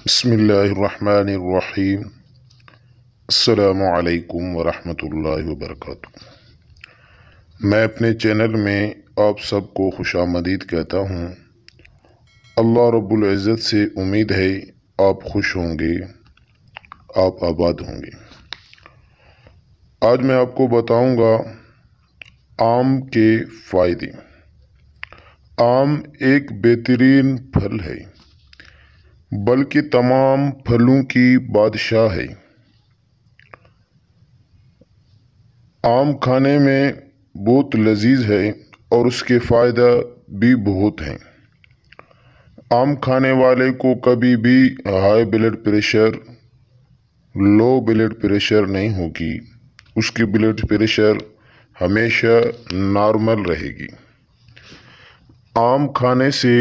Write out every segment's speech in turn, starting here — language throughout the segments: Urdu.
بسم اللہ الرحمن الرحیم۔ السلام علیکم ورحمۃ اللہ وبرکاتہ۔ میں اپنے چینل میں آپ سب کو خوش آمدید کہتا ہوں۔ اللہ رب العزت سے امید ہے آپ خوش ہوں گے، آپ آباد ہوں گے۔ آج میں آپ کو بتاؤں گا آم کے فائدے۔ آم ایک بہترین پھل ہے، بلکہ تمام پھلوں کی بادشاہ ہے۔ آم کھانے میں بہت لذیذ ہے اور اس کے فائدہ بھی بہت ہیں۔ آم کھانے والے کو کبھی بھی high blood pressure, low blood pressure نہیں ہوگی، اس کی بلڈ پریشر ہمیشہ نارمل رہے گی۔ آم کھانے سے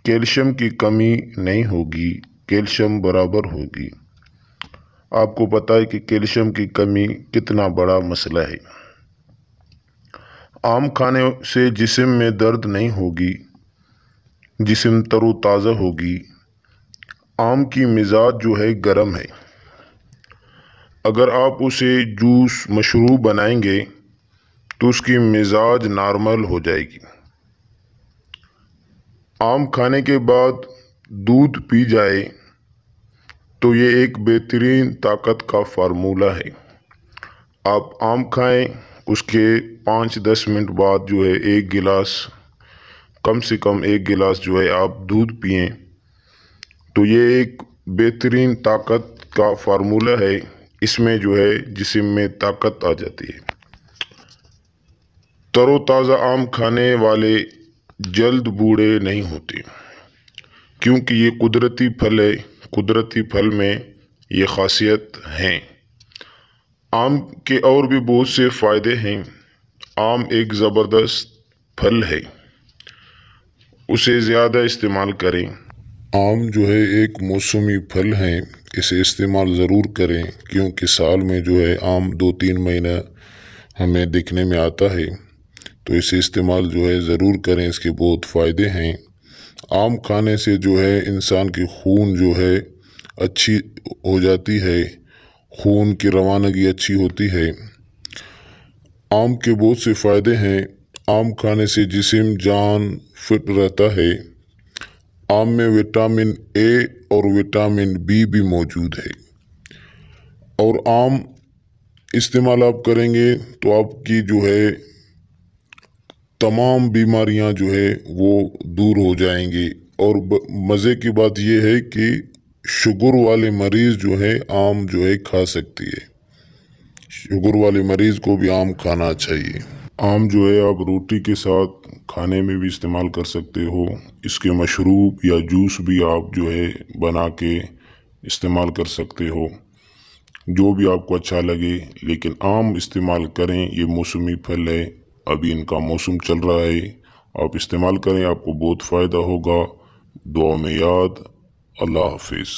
کیلشیم کی کمی نہیں ہوگی، کیلشیم برابر ہوگی۔ آپ کو پتہ ہے کہ کیلشیم کی کمی کتنا بڑا مسئلہ ہے۔ آم کھانے سے جسم میں درد نہیں ہوگی، جسم تر و تازہ ہوگی۔ آم کی مزاج جو ہے گرم ہے، اگر آپ اسے جوس مشروب بنائیں گے تو اس کی مزاج نارمل ہو جائے گی۔ آم کھانے کے بعد دودھ پی جائے تو یہ ایک بہترین طاقت کا فارمولہ ہے۔ آپ آم کھائیں، اس کے 5-10 منٹ بعد جو ہے ایک گلاس، کم سے کم ایک گلاس جو ہے آپ دودھ پئیں تو یہ ایک بہترین طاقت کا فارمولہ ہے۔ اس میں جو ہے جسم میں طاقت آ جاتی ہے۔ تر و تازہ آم کھانے والے جلد بوڑھے نہیں ہوتے، کیونکہ یہ قدرتی پھل ہے۔ قدرتی پھل میں یہ خاصیت ہیں۔ آم کے اور بھی بہت سے فائدے ہیں۔ آم ایک زبردست پھل ہے، اسے زیادہ استعمال کریں۔ آم جو ہے ایک موسمی پھل ہے، اسے استعمال ضرور کریں، کیونکہ سال میں جو ہے آم 2-3 مہینہ ہمیں دیکھنے میں آتا ہے، تو اسے استعمال جو ہے ضرور کریں۔ اس کے بہت فائدے ہیں۔ آم کھانے سے جو ہے انسان کی خون جو ہے اچھی ہو جاتی ہے، خون کی روانگی اچھی ہوتی ہے۔ آم کے بہت سے فائدے ہیں۔ آم کھانے سے جسم جان فٹ رہتا ہے۔ آم میں وٹامن اے اور وٹامن بی بھی موجود ہے، اور آم استعمال آپ کریں گے تو آپ کی جو ہے تمام بیماریاں جو ہے وہ دور ہو جائیں گی۔ اور مزے کی بات یہ ہے کہ شوگر والے مریض جو ہے آم جو ہے کھا سکتی ہے۔ شوگر والے مریض کو بھی آم کھانا چاہیے۔ آم جو ہے آپ روٹی کے ساتھ کھانے میں بھی استعمال کر سکتے ہو۔ اس کے مشروب یا جوس بھی آپ جو ہے بنا کے استعمال کر سکتے ہو، جو بھی آپ کو اچھا لگے، لیکن آم استعمال کریں۔ یہ موسمی پھل ہے، ابھی ان کا موسم چل رہا ہے، آپ استعمال کریں، آپ کو بہت فائدہ ہوگا۔ دعا میں یاد۔ اللہ حافظ۔